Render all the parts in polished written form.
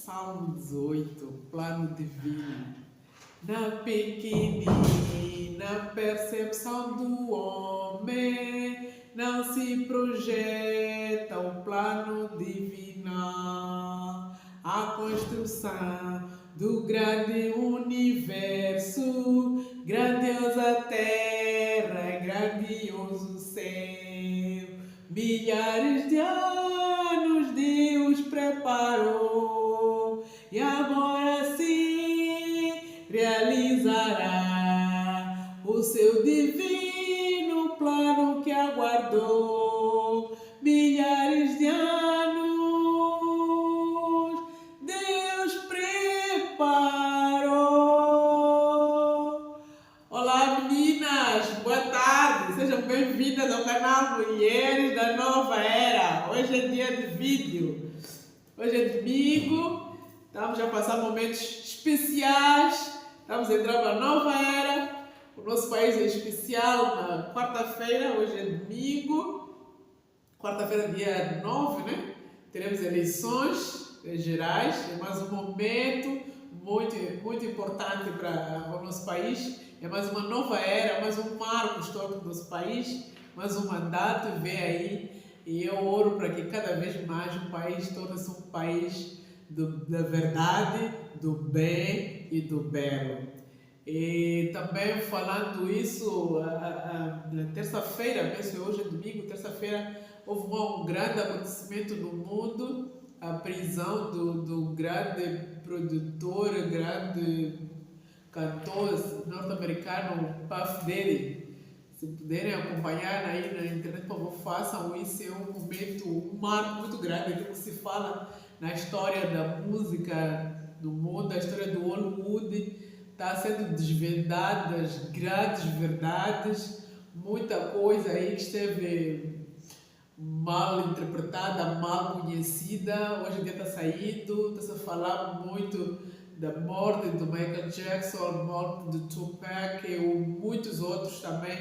Salmo 18, plano divino. Na pequenina percepção do homem não se projeta o plano divino. A construção do grande universo, grandiosa terra, grandioso céu. Milhares de anos Deus preparou e agora sim realizará o seu divino plano que aguardou milhares de anos. Deus preparou. Olá meninas, boa tarde, sejam bem-vindas ao canal Mulheres da Nova Era. Hoje é dia de vídeo, hoje é domingo, estamos a passar momentos especiais, estamos a entrar para a nova era. O nosso país é especial na quarta-feira, hoje é domingo, quarta-feira dia 9, né? Teremos eleições gerais, é mais um momento muito importante para o nosso país, é mais uma nova era, mais um marco histórico do nosso país, mais um mandato vem aí, e eu oro para que cada vez mais o país torne-se um país da verdade, do bem e do belo. E também falando isso, na terça-feira, penso que hoje é domingo, terça-feira, houve um grande acontecimento no mundo, a prisão do grande produtor, grande cantor norte-americano Puff Daddy. Se puderem acompanhar aí na internet, por favor, façam isso. É um momento, um marco muito grande, aquilo que se fala na história da música do mundo, a história do Hollywood. Está sendo desvendadas grandes verdades, muita coisa aí que esteve mal interpretada, mal conhecida. Hoje em dia está saindo, está-se a falar muito da morte do Michael Jackson, a morte do Tupac e muitos outros também,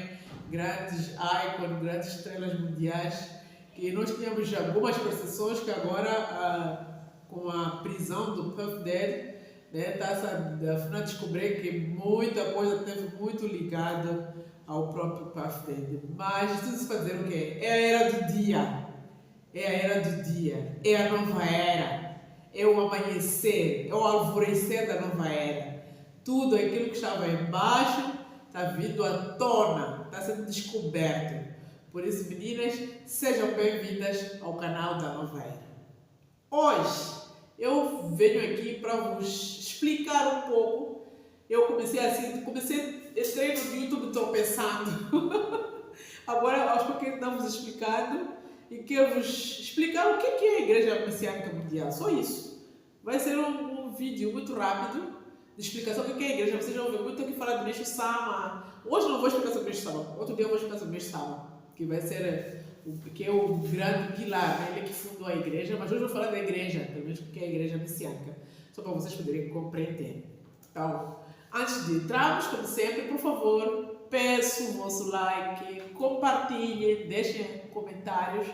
grandes ícones, grandes estrelas mundiais, que nós tínhamos algumas percepções que agora, com a prisão do Puff Daddy, né, está-se a descobrir que muita coisa teve muito ligada ao próprio Puff Daddy. Mas tudo isso para dizer o quê? É a era do dia, é a era do dia, é a nova era, é o amanhecer, é o alvorecer da nova era. Tudo aquilo que estava embaixo está vindo à tona, está sendo descoberto. Por isso, meninas, sejam bem-vindas ao canal da Nova Era. Hoje eu venho aqui para vos explicar um pouco. Eu entrei no YouTube tropeçando. Agora aos pouquinhos estamos explicando e quero vos explicar o que é a Igreja Messiânica Mundial. Só isso. Vai ser um vídeo muito rápido de explicação do que é a igreja. Vocês já ouviram muito aqui falar de Meixo Sama. Hoje não vou explicar sobre Meixo Sama, outro dia eu vou explicar sobre Meixo Sama, que vai ser que é o grande pilar, né? Ele é que fundou a igreja, mas hoje eu vou falar da igreja, pelo menos o que é a Igreja Messiânica, só para vocês poderem compreender. Então, antes de entrarmos, como sempre, por favor, peço o vosso like, compartilhem, deixem comentários.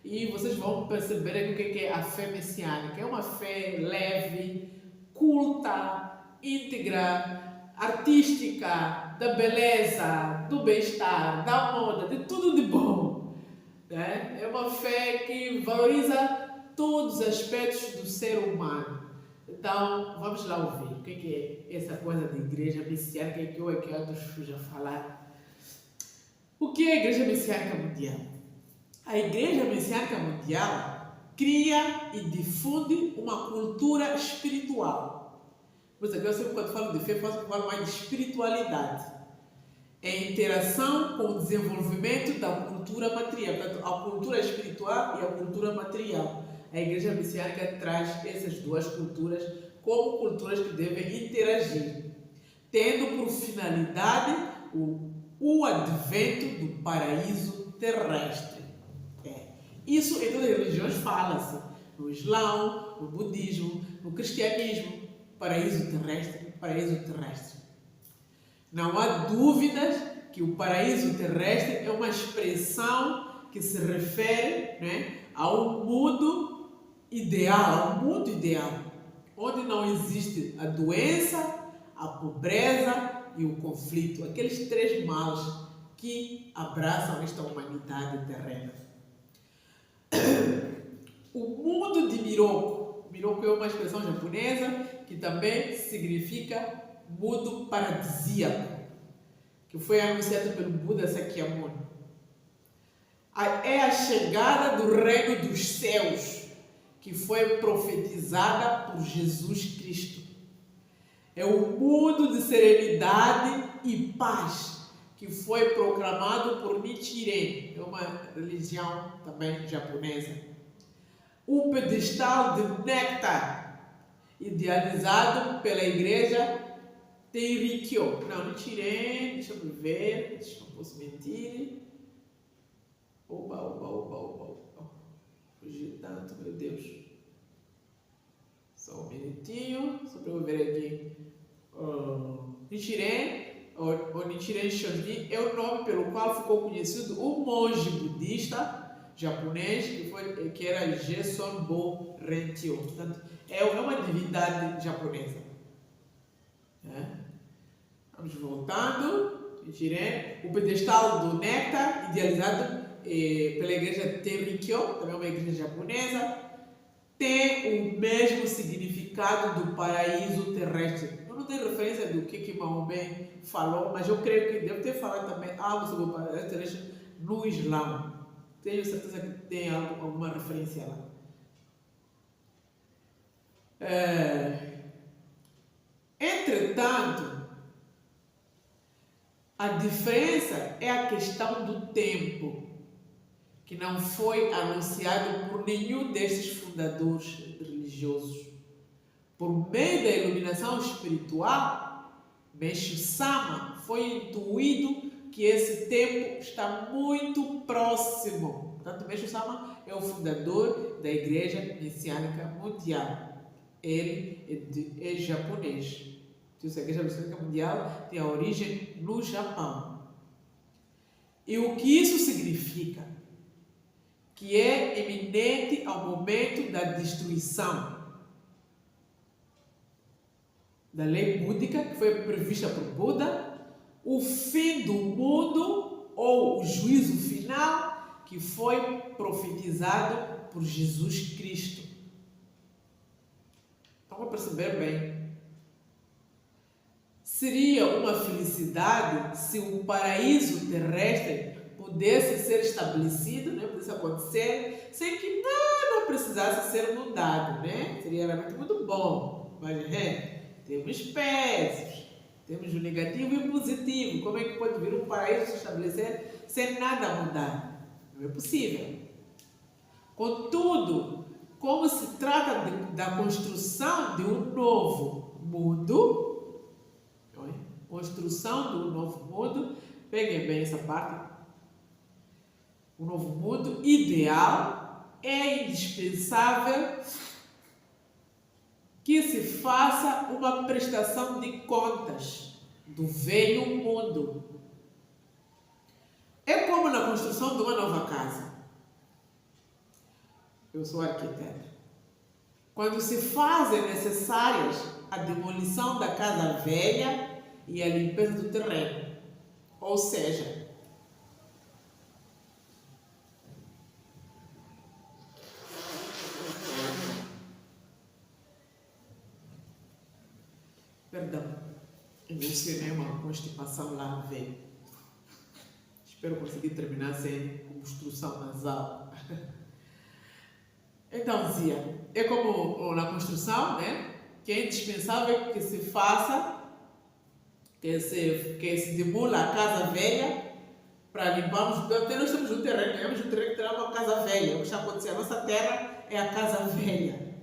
E vocês vão perceber aqui o que é a fé messiânica. É uma fé leve, culta, íntegra, artística, da beleza, do bem-estar, da moda, de tudo de bom. Né? É uma fé que valoriza todos os aspectos do ser humano. Então, vamos lá ouvir o que é essa coisa da igreja messiânica que eu e que outros já falaram. O que é a Igreja Messiânica Mundial? A Igreja Messiânica Mundial cria e difunde uma cultura espiritual. Por exemplo, eu sempre quando falo de fé, falo mais de espiritualidade. É a interação com o desenvolvimento da cultura material. Portanto, a cultura espiritual e a cultura material. A Igreja Messiânica traz essas duas culturas como culturas que devem interagir, tendo por finalidade o advento do paraíso terrestre. Isso em todas as religiões fala-se, no Islão, no budismo, no cristianismo, paraíso terrestre. Não há dúvidas que o paraíso terrestre é uma expressão que se refere, né, a um mundo ideal, onde não existe a doença, a pobreza e o conflito, aqueles três males que abraçam esta humanidade terrena. O mundo de Miroku é uma expressão japonesa que também significa mundo paradisíaco, que foi anunciado pelo Buda Sakyamuni. É a chegada do reino dos céus, que foi profetizada por Jesus Cristo. É o mundo de serenidade e paz, que foi proclamado por Nichiren, é uma religião também japonesa. O pedestal de néctar, idealizado pela igreja Tenrikyo. Não, Nichiren, deixa eu ver, não posso mentir. Oba. Fugi tanto, meu Deus. Só um minutinho, só para eu ver aqui. Nichiren, ou Nichiren Shoji, é o nome pelo qual ficou conhecido o monge budista japonês, que era Jesonbo Rentyo. Portanto, é uma divindade japonesa. Vamos voltando. Nichiren, o pedestal do néctar, idealizado pela igreja Tenrikyo, também é uma igreja japonesa, tem o mesmo significado do paraíso terrestre. Eu não tenho referência do que Maomé falou, mas eu creio que deve ter falado também algo sobre o paraíso terrestre no Islã. Tenho certeza que tem alguma referência lá. Entretanto, a diferença é a questão do tempo, que não foi anunciado por nenhum desses fundadores religiosos. Por meio da iluminação espiritual, Meishu-sama foi intuído que esse tempo está muito próximo. Portanto, Meishu-sama é o fundador da Igreja Messiânica Mundial. Ele é japonês. Então, a Igreja Messiânica Mundial tem a origem no Japão. E o que isso significa? Que é eminente ao momento da destruição da lei búdica, que foi prevista por Buda, o fim do mundo ou o juízo final, que foi profetizado por Jesus Cristo. Então, vamos perceber bem. Seria uma felicidade se o paraíso terrestre pudesse ser estabelecido, pudesse acontecer, sem que nada precisasse ser mudado, Seria realmente muito bom. Mas temos pesos, temos o negativo e o positivo. Como é que pode vir um paraíso se estabelecer sem nada mudar? Não é possível. Contudo, como se trata da construção de um novo mundo, peguem bem essa parte, o novo mundo ideal, é indispensável que se faça uma prestação de contas do velho mundo. É como na construção de uma nova casa. Eu sou arquiteta. Quando se fazem necessárias a demolição da casa velha e a limpeza do terreno. Ou seja, emocionei uma constipação lá veio. Espero conseguir terminar sem obstrução nasal. Então, Zia, é como na construção, que é indispensável que se faça, que se demula a casa velha para limparmos. Até nós temos um terreno, que terá uma casa velha. O que está acontecendo? A nossa terra é a casa velha.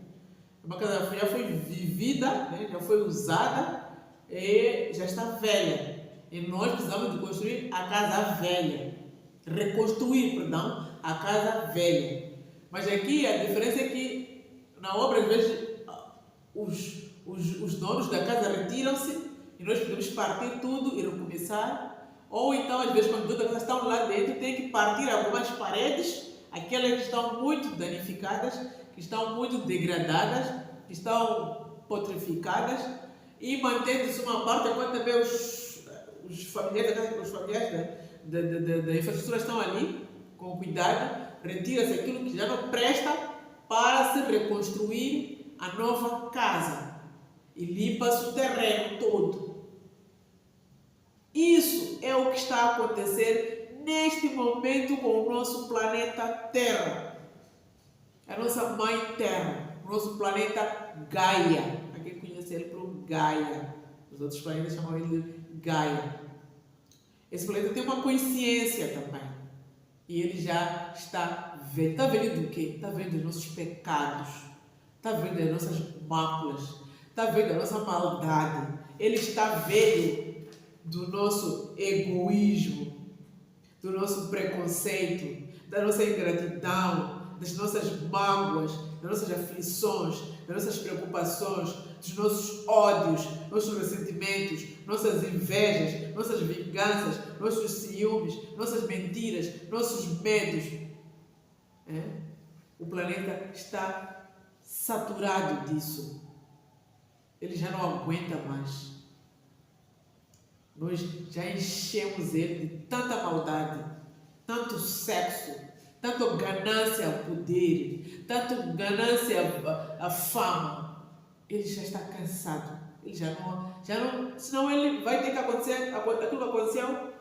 Uma casa velha já foi vivida, já foi usada e já está velha. E nós precisamos de construir a casa velha. Reconstruir, a casa velha. Mas aqui a diferença é que na obra, às vezes, os donos da casa retiram-se e nós podemos partir tudo e recomeçar. Ou então, às vezes, quando todas as casas estão lá dentro, tem que partir algumas paredes, aquelas que estão muito danificadas, que estão muito degradadas, que estão petrificadas e mantendo-se uma parte enquanto também os familiares da infraestrutura estão ali, com cuidado, retira-se aquilo que já não presta para se reconstruir a nova casa e limpa-se o terreno todo. Isso é o que está a acontecer neste momento com o nosso planeta Terra, a nossa mãe Terra, o nosso planeta Gaia. Há quem conhece ele por Gaia, os outros planetas chamam ele de Gaia. Esse planeta tem uma consciência também. E ele já está vendo. Está vendo do quê? Está vendo os nossos pecados. Está vendo as nossas máculas. Está vendo a nossa maldade. Ele está vendo do nosso egoísmo, do nosso preconceito, da nossa ingratidão, das nossas mágoas, das nossas aflições, das nossas preocupações, dos nossos ódios, nossos ressentimentos, nossas invejas, nossas vinganças, nossos ciúmes, nossas mentiras, nossos medos. O planeta está saturado disso. Ele já não aguenta mais. Nós já enchemos ele de tanta maldade, tanto sexo, tanto ganância ao poder, tanto ganância à fama. Ele já está cansado. Ele já não, senão ele vai ter que acontecer aquilo que aconteceu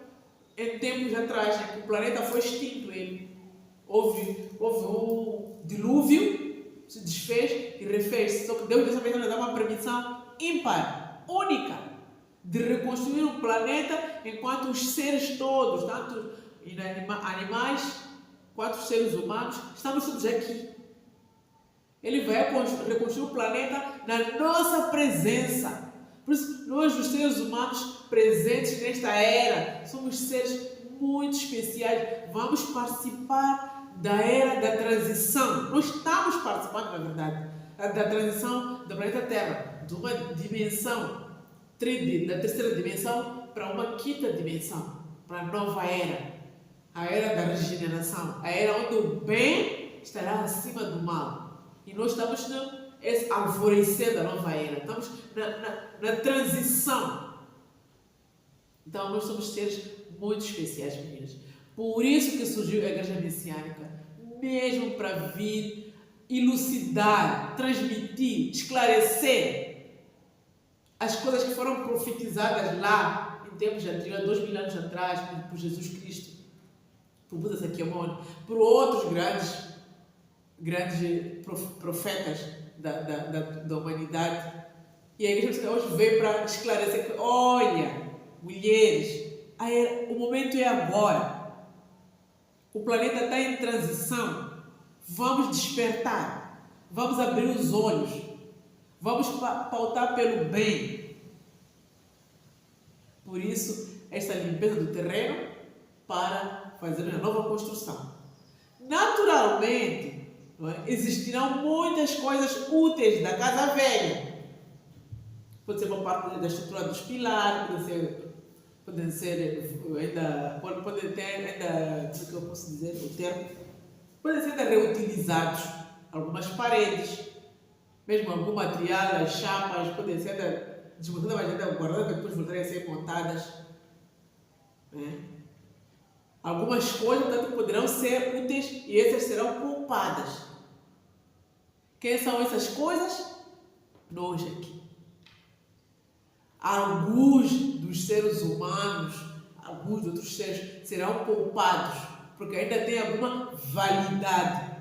em tempos atrás, né? O planeta foi extinto. Houve um dilúvio, se desfez e refez. Só que Deus dessa vez nos dá uma permissão ímpar, única, de reconstruir o planeta enquanto os seres todos, tanto animais quanto os seres humanos, estamos todos aqui. Ele vai reconstruir o planeta na nossa presença. Por isso, nós, os seres humanos presentes nesta era, somos seres muito especiais. Vamos participar da era da transição. Nós estamos participando, na verdade, da transição do planeta Terra, de uma dimensão da terceira dimensão para uma quinta dimensão, para a nova era, a era da regeneração, a era onde o bem estará acima do mal. E nós estamos no alvorecer da nova era, estamos na transição. Então nós somos seres muito especiais, meninas. Por isso que surgiu a Igreja Messiânica, mesmo para vir elucidar, transmitir, esclarecer as coisas que foram profetizadas lá em tempos anteriores, 2000 anos atrás, por Jesus Cristo, por Buda Sakyamuni, por outros grandes profetas da humanidade. E a Igreja hoje veio para esclarecer que, olha, mulheres, o momento é agora. O planeta está em transição. Vamos despertar. Vamos abrir os olhos. Vamos pautar pelo bem. Por isso, esta limpeza do terreno para fazer uma nova construção. Naturalmente, existirão muitas coisas úteis da casa velha. Pode ser uma parte da estrutura dos pilares, pode ter ainda, como é que eu posso dizer o termo? Podem ser ainda reutilizados algumas paredes, mesmo algum material, as chapas, podem ser ainda desmontadas, mas ainda guardadas para depois voltarem a ser montadas. Algumas coisas, portanto, poderão ser úteis e essas serão poupadas. Quem são essas coisas? Nós aqui. Alguns dos seres humanos, alguns outros seres serão poupados, porque ainda tem alguma validade,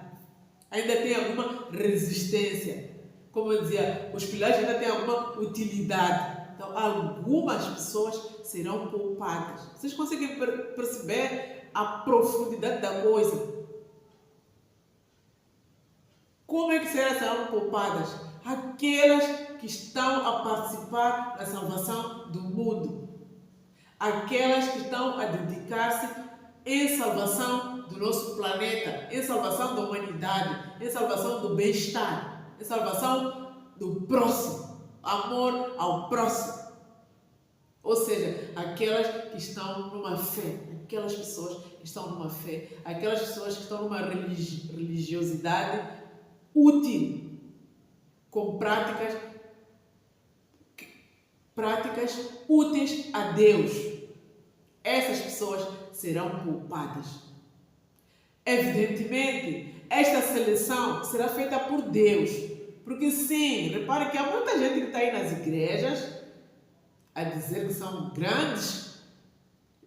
ainda tem alguma resistência. Como eu dizia, os pilares ainda têm alguma utilidade. Então, algumas pessoas serão poupadas. Vocês conseguem perceber a profundidade da coisa? Como é que serão poupadas? Aquelas que estão a participar da salvação do mundo. Aquelas que estão a dedicar-se em salvação do nosso planeta, em salvação da humanidade, em salvação do bem-estar, em salvação do próximo, amor ao próximo. Ou seja, aquelas que estão numa fé, aquelas pessoas que estão numa fé, aquelas pessoas que estão numa religiosidade útil, com práticas práticas úteis a Deus. Essas pessoas serão poupadas. Evidentemente, esta seleção será feita por Deus. Porque sim, repare que há muita gente que está aí nas igrejas a dizer que são grandes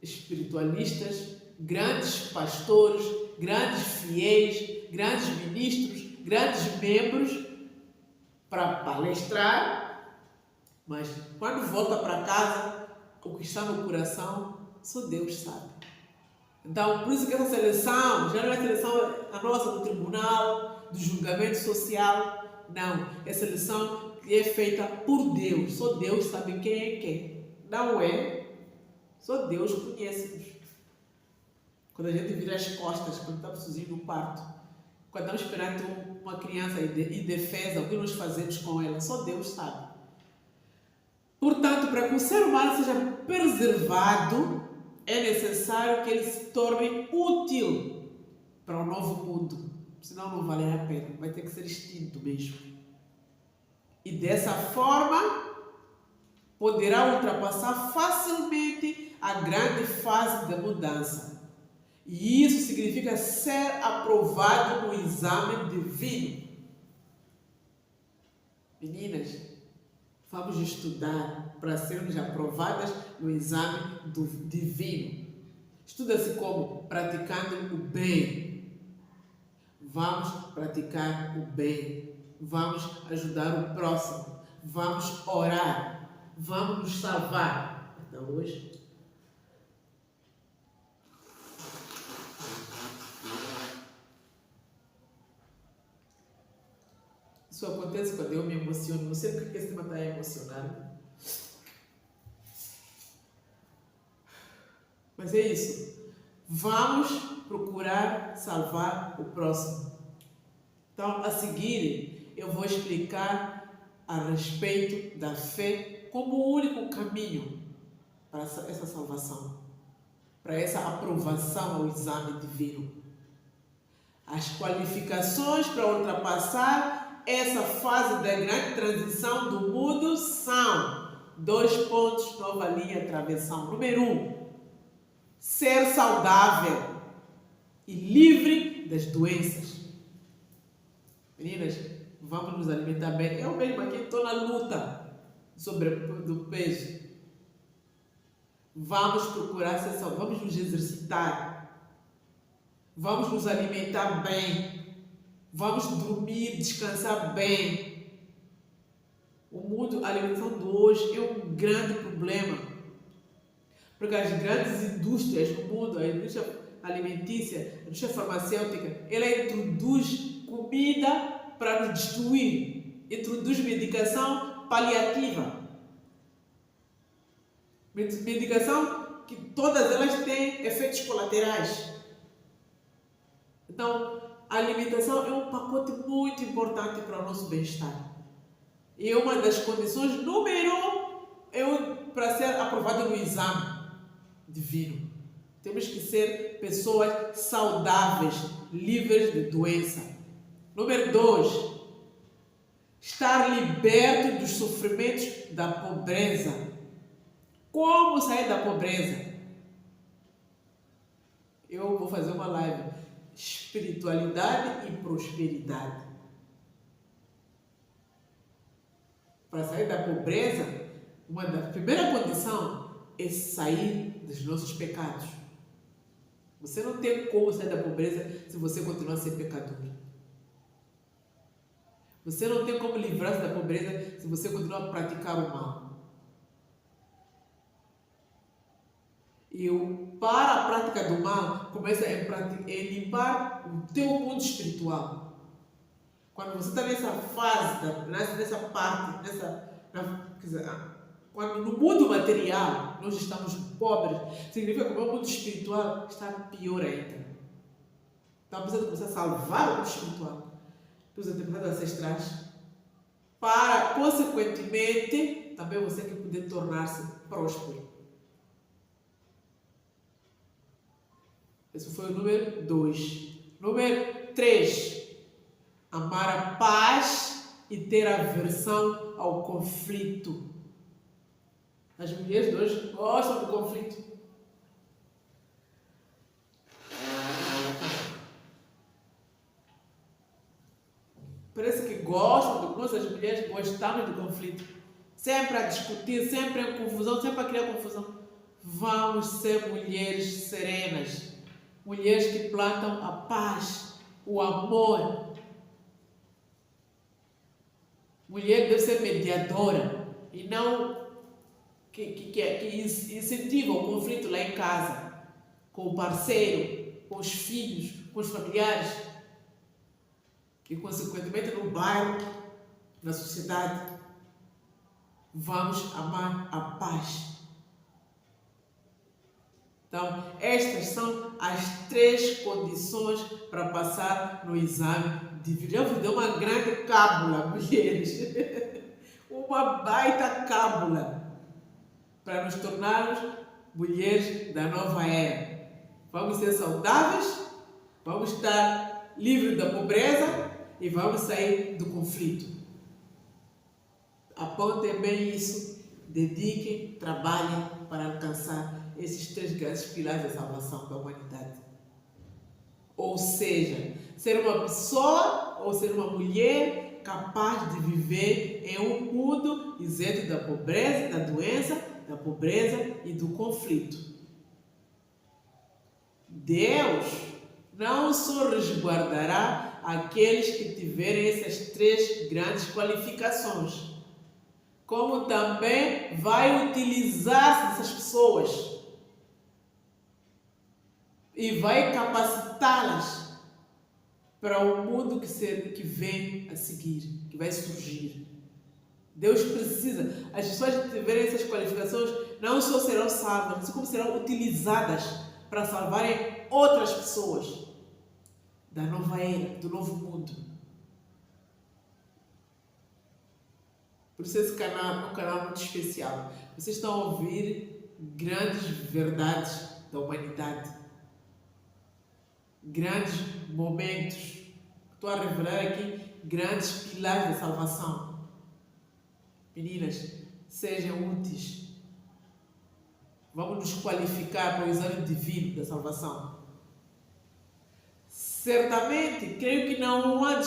espiritualistas, grandes pastores, grandes fiéis, grandes ministros, grandes membros para palestrar, mas quando volta para casa, o que está no coração, só Deus sabe. Então, por isso que essa seleção, já não é a seleção a nossa do tribunal, do julgamento social, não. É a seleção que é feita por Deus. Só Deus sabe quem é quem. Não é. Só Deus conhece-nos. Quando a gente vira as costas, quando estamos sozinhos no parto, quando estamos esperando uma criança indefesa, o que nós fazemos com ela, só Deus sabe. Portanto, para que o ser humano seja preservado, é necessário que ele se torne útil para o novo mundo. Senão não vale a pena, vai ter que ser extinto mesmo. E dessa forma, poderá ultrapassar facilmente a grande fase da mudança. E isso significa ser aprovado no exame divino. Meninas, vamos estudar para sermos aprovadas no exame divino. Estuda-se como? Praticando o bem. Vamos praticar o bem. Vamos ajudar o próximo. Vamos orar. Vamos nos salvar. Então hoje, isso acontece quando eu me emociono. Não sei porque esse tema está emocionado. Mas é isso. Vamos procurar salvar o próximo. Então, a seguir, eu vou explicar a respeito da fé como o único caminho para essa salvação, para essa aprovação ao exame divino. As qualificações para ultrapassar essa fase da grande transição do mundo são 2 pontos, nova linha, travessão. Número 1, ser saudável e livre das doenças. Meninas, vamos nos alimentar bem. Eu mesmo aqui estou na luta do peso. Vamos procurar ser saudáveis, vamos nos exercitar. Vamos nos alimentar bem. Vamos dormir, descansar bem. O mundo, a alimentação de hoje é um grande problema. Porque as grandes indústrias no mundo, a indústria alimentícia, a indústria farmacêutica, ela introduz comida para nos destruir. Introduz medicação paliativa. Medicação que todas elas têm efeitos colaterais. Então, a alimentação é um pacote muito importante para o nosso bem-estar. E é uma das condições número 1 para ser aprovado no exame divino. Temos que ser pessoas saudáveis, livres de doença. Número 2, estar liberto dos sofrimentos da pobreza. Como sair da pobreza? Eu vou fazer uma live. Espiritualidade e prosperidade. Para sair da pobreza, uma da primeira condição é sair dos nossos pecados. Você não tem como sair da pobreza se você continuar a ser pecador. Você não tem como livrar-se da pobreza se você continuar a praticar o mal. E para a prática do mal, começa a limpar o teu mundo espiritual. Quando você está nessa fase, nessa parte, quando no mundo material nós estamos pobres, significa que o meu mundo espiritual está pior ainda. Então precisa começar a salvar o mundo espiritual dos antepassados ancestrais, para, consequentemente, também você que poder tornar-se próspero. Esse foi o número 2. Número 3. Amar a paz e ter aversão ao conflito. As mulheres de hoje gostam do conflito. Parece que gostam, nós as mulheres gostamos do conflito. Sempre a discutir, sempre em confusão, sempre a criar confusão. Vamos ser mulheres serenas. Mulheres que plantam a paz, o amor. Mulher deve ser mediadora e não que incentiva o conflito lá em casa, com o parceiro, com os filhos, com os familiares e, consequentemente, no bairro, na sociedade. Vamos amar a paz. Então, estas são as 3 condições para passar no exame de vida. Eu vos dei uma grande cábula, mulheres. Uma baita cábula para nos tornarmos mulheres da nova era. Vamos ser saudáveis, vamos estar livres da pobreza e vamos sair do conflito. Apontem bem isso, dediquem, trabalhem para alcançar esses 3 grandes pilares da salvação da humanidade. Ou seja, ser uma pessoa ou ser uma mulher capaz de viver em um mundo isento da pobreza, da doença, da pobreza e do conflito. Deus não só resguardará aqueles que tiverem essas 3 grandes qualificações, como também vai utilizar essas pessoas e vai capacitá-las para o mundo que vem a seguir, que vai surgir. Deus precisa. As pessoas que tiverem essas qualificações não só serão salvas, mas como serão utilizadas para salvarem outras pessoas da nova era, do novo mundo. Por isso esse canal é um canal muito especial. Vocês estão a ouvir grandes verdades da humanidade. Grandes momentos. Estou a revelar aqui grandes pilares da salvação. Meninas, sejam úteis. Vamos nos qualificar para o exame divino da salvação. Certamente, creio que não há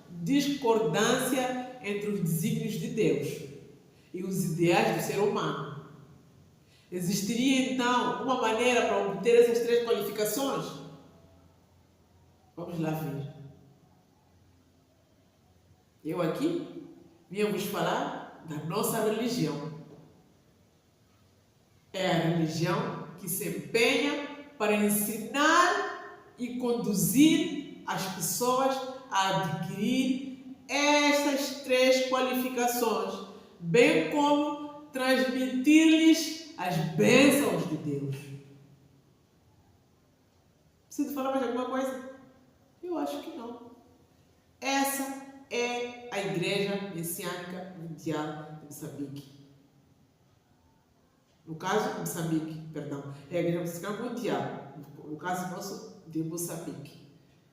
discordância entre os desígnios de Deus e os ideais do ser humano. Existiria, então, uma maneira para obter essas 3 qualificações? Vamos lá ver. Eu aqui vinha vos falar da nossa religião. É a religião que se empenha para ensinar e conduzir as pessoas a adquirir estas 3 qualificações, bem como transmitir-lhes as bênçãos de Deus. Preciso falar mais alguma coisa? Eu acho que não. Essa é a Igreja Messiânica Mundial de Moçambique. No caso, Moçambique, perdão. É a Igreja Messiânica Mundial. No caso nosso, de Moçambique.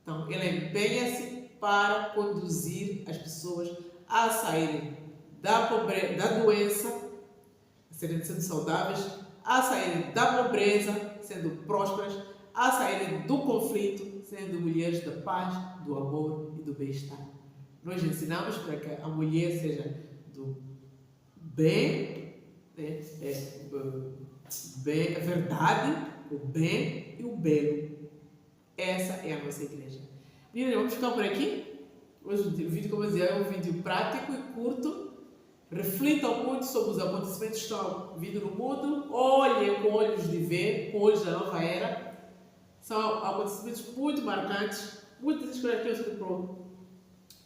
Então, ela empenha-se para conduzir as pessoas a saírem da pobreza, da doença, a serem sendo saudáveis, a saírem da pobreza, sendo prósperas, a saírem do conflito, sendo mulheres da paz, do amor e do bem-estar. Nós ensinamos para que a mulher seja do bem, né? A verdade, o bem e o belo. Essa é a nossa igreja. Meninas, vamos ficar por aqui. Hoje o vídeo, como eu dizia, é um vídeo prático e curto. Reflitam muito sobre os acontecimentos que estão vindo no mundo. Olhem com olhos de ver, com olhos da nova era. São acontecimentos muito marcantes. Muitas coisas têm sido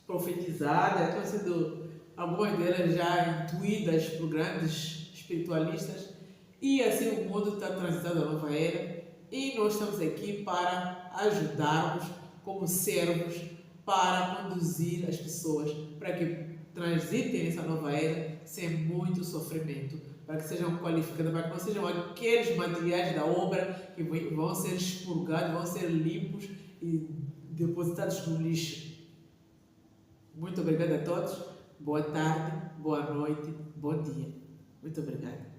profetizadas, têm sido, algumas delas já intuídas por grandes espiritualistas. E assim o mundo está transitando a nova era. E nós estamos aqui para ajudarmos como servos para conduzir as pessoas para que transitem essa nova era sem muito sofrimento, para que sejam qualificadas, para que não sejam aqueles materiais da obra que vão ser expurgados, vão ser limpos e depositados no lixo. Muito obrigada a todos. Boa tarde, boa noite, bom dia. Muito obrigada.